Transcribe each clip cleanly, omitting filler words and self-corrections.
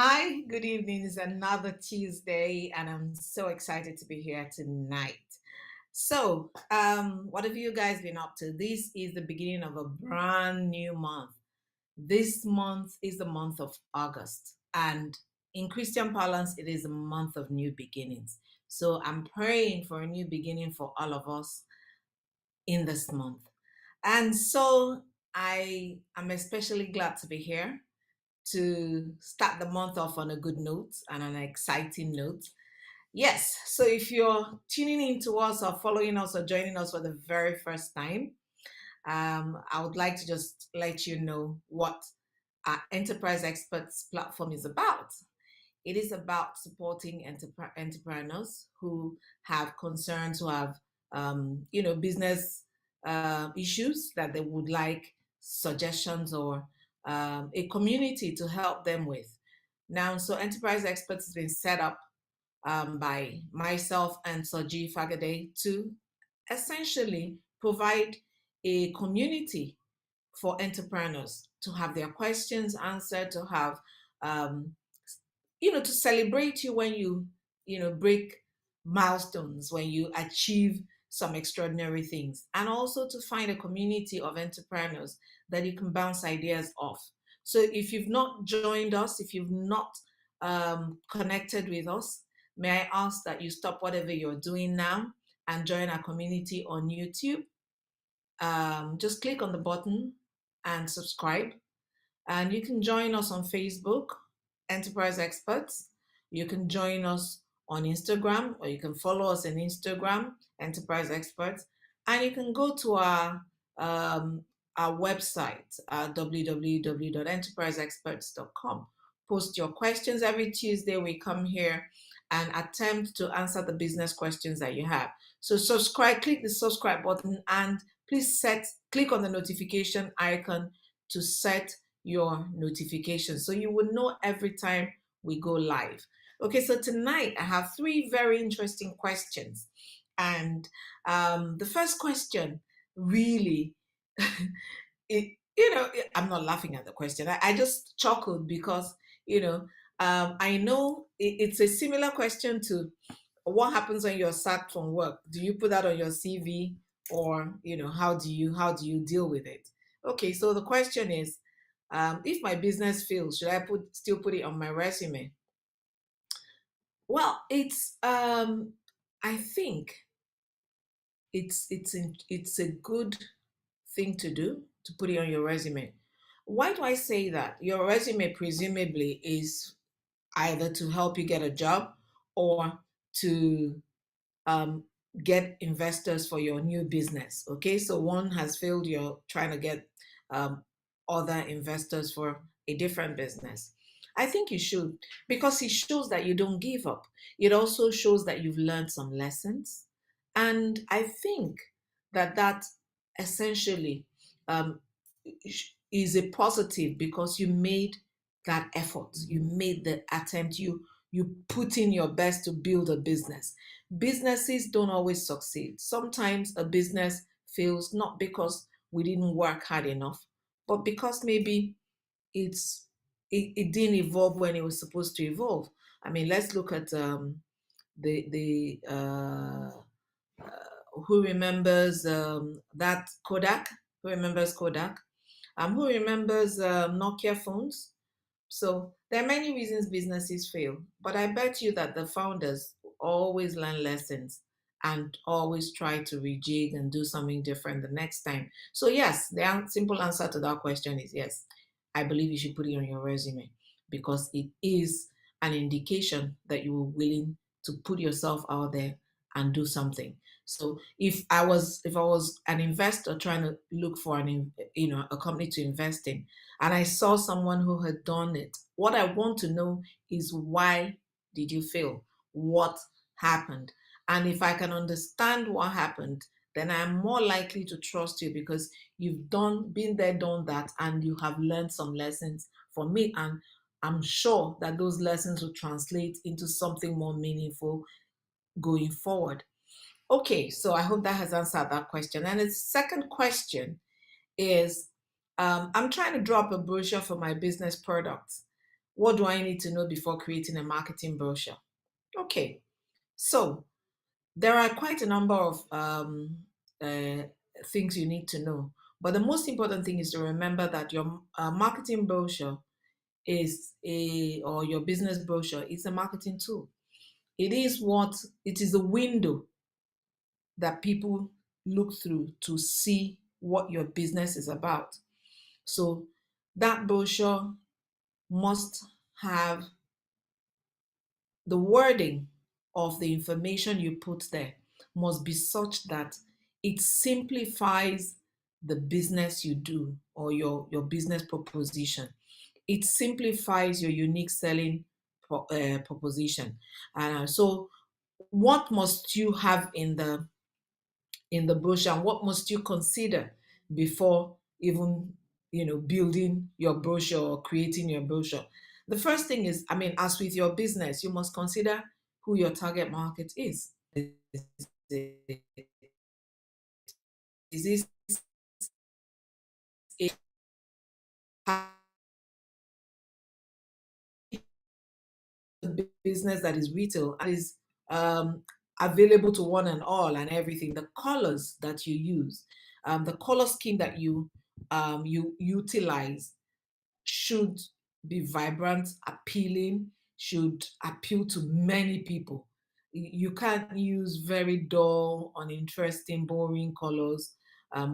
Hi, good evening. It's another Tuesday, and I'm so excited to be here tonight. What have you guys been up to? This is the beginning of a brand new month. This month is the month of August, and in Christian parlance, it is a month of new beginnings. So, I'm praying for a new beginning for all of us in this month. And so, I am especially glad to be here to start the month off on a good note and an exciting note. Yes, so if you're tuning in to us or following us or joining us for the very first time, I would like to just let you know what our Enterprise Experts platform is about. It is about supporting entrepreneurs who have concerns, who have business issues that they would like suggestions or a community to help them with. Now, so Enterprise Experts has been set up by myself and Soji Fagade to essentially provide a community for entrepreneurs to have their questions answered, to have um, to celebrate you when you break milestones, when you achieve some extraordinary things, and also to find a community of entrepreneurs that you can bounce ideas off. So if you've not joined us, if you've not connected with us, may I ask that you stop whatever you're doing now and join our community on YouTube. Just click on the button and subscribe, and you can join us on Facebook, Enterprise Experts. You can join us on Instagram, or you can follow us on Instagram, Enterprise Experts. And you can go to our website, www.enterpriseexperts.com. Post your questions every Tuesday. We come here and attempt to answer the business questions that you have. So subscribe, click the subscribe button, and please click on the notification icon to set your notifications so you will know every time we go live. Okay, so tonight I have three very interesting questions. And the first question really, I'm not laughing at the question. I just chuckled because, I know it's a similar question to what happens when you're sacked from work. Do you put that on your CV, or, how do you deal with it? Okay, so the question is, if my business fails, should I still put it on my resume? Well, I think it's a good thing to do, to put it on your resume. Why do I say that? Your resume presumably is either to help you get a job or to um, get investors for your new business. Okay, so one has failed, you're trying to get um, other investors for a different business. I think you should, because it shows that you don't give up. It also shows that you've learned some lessons. And I think that essentially um, is a positive, because you made that effort, you made the attempt, you put in your best to build a business. Businesses don't always succeed. Sometimes a business fails not because we didn't work hard enough, but because maybe it didn't evolve when it was supposed to evolve. I mean, let's look at the who remembers that Kodak? Who remembers Kodak? Who remembers Nokia phones? So there are many reasons businesses fail, but I bet you that the founders always learn lessons and always try to rejig and do something different the next time. So yes, the simple answer to that question is yes. I believe you should put it on your resume, because it is an indication that you were willing to put yourself out there and do something. So if I was an investor trying to look for a company to invest in, and I saw someone who had done it, what I want to know is, why did you fail? What happened? And if I can understand what happened, then I'm more likely to trust you, because you've been there, done that, and you have learned some lessons from me. And I'm sure that those lessons will translate into something more meaningful going forward. Okay, so I hope that has answered that question. And the second question is, I'm trying to drop a brochure for my business products. What do I need to know before creating a marketing brochure? Okay, so there are quite a number of uh, things you need to know. But the most important thing is to remember that your marketing brochure or your business brochure is a marketing tool. It is a window that people look through to see what your business is about. So that brochure must have the wording of the information you put there must be such that it simplifies the business you do or your business proposition. It simplifies your unique selling proposition. And so what must you have in the brochure, and what must you consider before even building your brochure or creating your brochure? The first thing is, I mean, as with your business, you must consider who your target market is. Is this a business that is retail and is um, available to one and all and everything? The colors that you use, the color scheme that you utilize should be vibrant, appealing, should appeal to many people. You can't use very dull, uninteresting, boring colors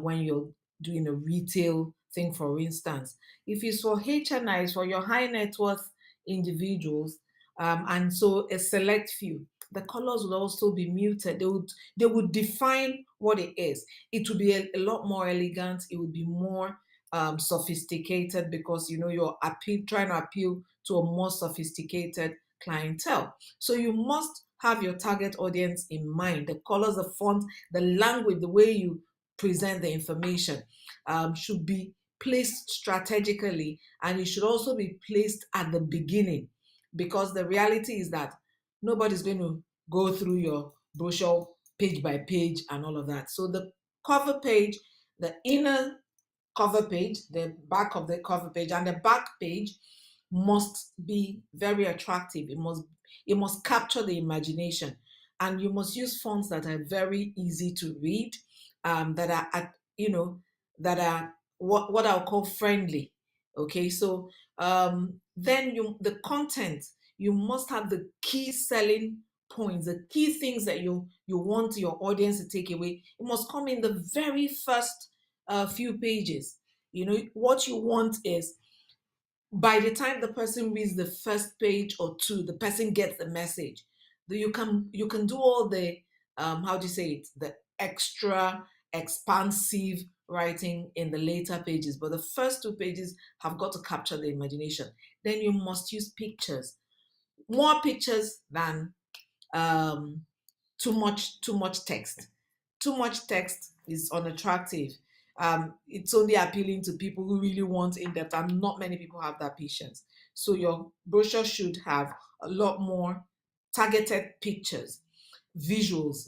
when you're doing a retail thing, for instance. If it's for HNIs, for your high net worth individuals, and so a select few, the colors would also be muted. They would define what it is. It would be a lot more elegant. It would be more sophisticated, because you're trying to appeal to a more sophisticated clientele. So you must have your target audience in mind. The colors, the font, the language, the way you present the information should be placed strategically, and it should also be placed at the beginning, because the reality is that nobody's going to go through your brochure page by page and all of that. So the cover page, the inner cover page, the back of the cover page, and the back page must be very attractive. It must capture the imagination, and you must use fonts that are very easy to read, that are that are what I'll call friendly. Okay, so then the content, you must have the key selling points, the key things that you want your audience to take away. It must come in the very first few pages. What you want is, by the time the person reads the first page or two, the person gets the message. You can do all the how do you say it, the extra expansive writing in the later pages, but the first two pages have got to capture the imagination. Then you must use pictures, more pictures than um, too much text. Too much text is unattractive. It's only appealing to people who really want in-depth, and not many people have that patience. So your brochure should have a lot more targeted pictures, visuals.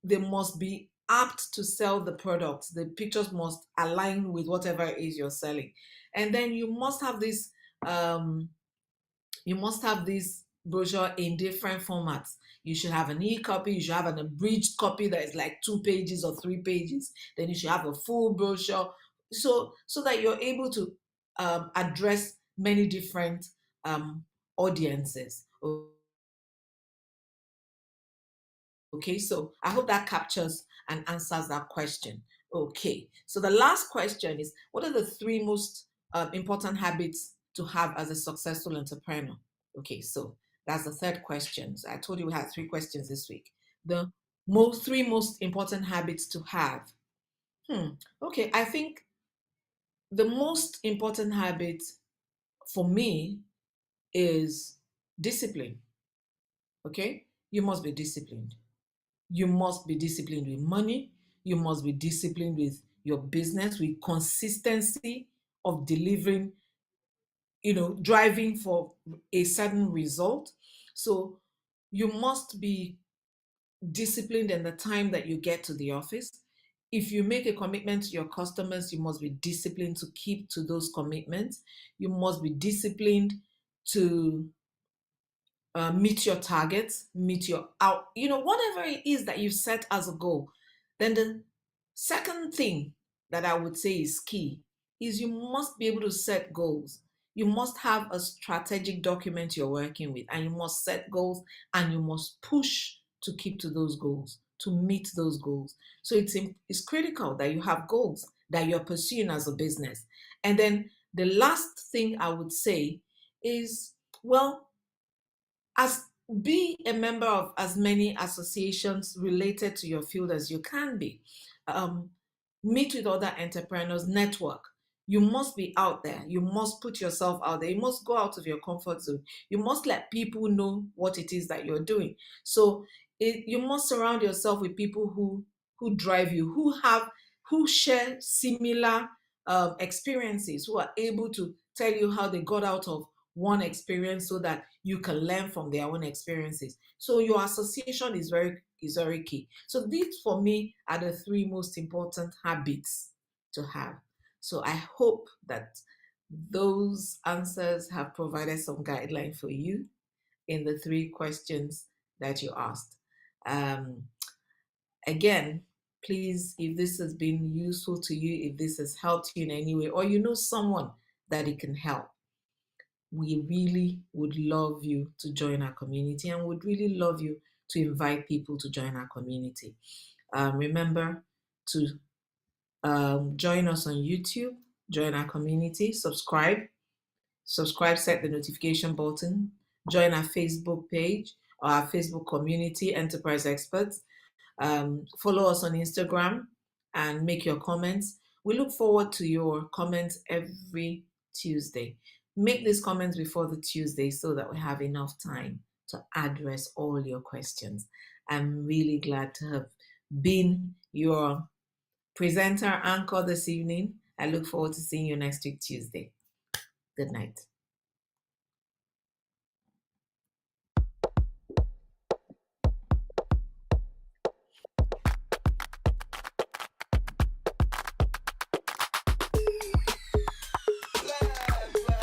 They must be apt to sell the products. The pictures must align with whatever it is you're selling. And then you must have this brochure in different formats. You should have an e-copy, you should have an abridged copy that is like 2 pages or 3 pages. Then you should have a full brochure, so that you're able to address many different audiences. Okay, so I hope that captures and answers that question. Okay, so the last question is, what are the three most important habits to have as a successful entrepreneur? Okay, so that's the third question. So I told you we had 3 questions this week. The three most important habits to have. Okay, I think the most important habit for me is discipline. Okay, you must be disciplined. You must be disciplined with money. You must be disciplined with your business, with consistency of delivering, driving for a certain result. So you must be disciplined in the time that you get to the office. if you make a commitment to your customers, you must be disciplined to keep to those commitments. You must be disciplined to meet your targets, meet your out, whatever it is that you set as a goal. Then the second thing that I would say is key is you must be able to set goals. You must have a strategic document you're working with, and you must set goals and you must push to keep to those goals, to meet those goals. So it's critical that you have goals that you're pursuing as a business. And then the last thing I would say is, well, as be a member of as many associations related to your field as you can be. um, Meet with other entrepreneurs, network. You must be out there, you must put yourself out there, you must go out of your comfort zone, you must let people know what it is that you're doing. So you must surround yourself with people who drive you, who share similar experiences, who are able to tell you how they got out of one experience so that you can learn from their own experiences. So your association is very key. So these for me are the three most important habits to have. So I hope that those answers have provided some guideline for you in the three questions that you asked. Um, Again, please, if this has been useful to you, if this has helped you in any way, or you know someone that it can help, we really would love you to join our community and would really love you to invite people to join our community. Remember to join us on YouTube, join our community, subscribe, set the notification button, join our Facebook page or our Facebook community, Enterprise Experts. Follow us on Instagram and make your comments. We look forward to your comments every Tuesday. Make these comments before the Tuesday so that we have enough time to address all your questions. I'm really glad to have been your presenter anchor this evening. I look forward to seeing you next week, Tuesday. Good night.